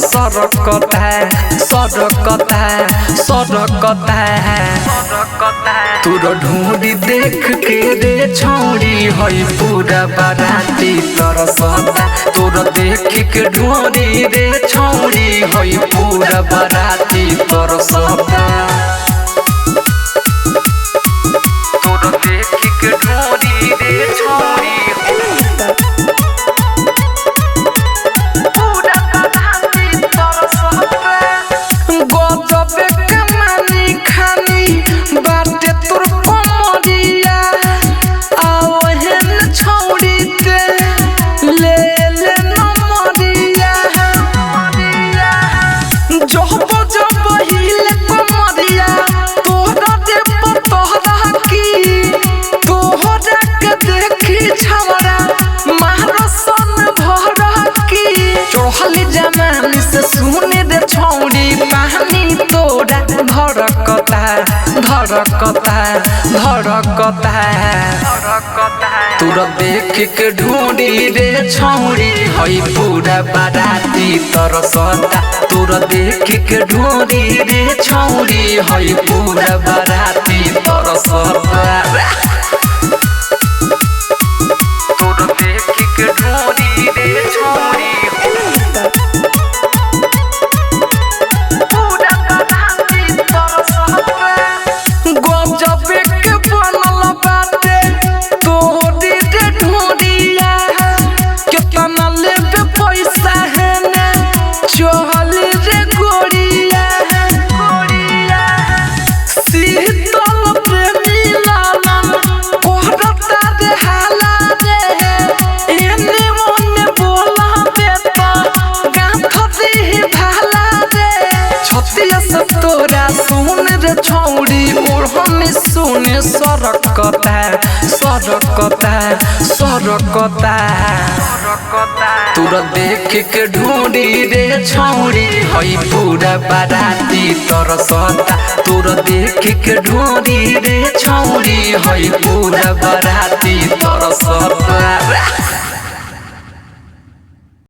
सरकता तोर ढूंढी देख के रे छौड़ी हई पूरा बाराती तरसता तोर देख के ढूंढी रे छौड़ी हई पूरा बाराती तरसता तोर देख के ढूंढी रे छौड़ी जमानी से सुने दे छौड़ी पानी तोरा धड़कता तोरा देख के ढूंढी रे छौड़ी हई पूरा बाराती तरसता तोरा देख के ढूंढी रे छौड़ी हई पूरा बाराती तरसता तोरा देख के ढूंढी रे छौड़ी तोरा सुन रे छौड़ी ओढ़नी सुने सरकता तोरा देख के ढूंढी रे छौड़ी हई पूरा बाराती तरसता तोरा देख के ढूंढी रे छौड़ी हई पूरा बाराती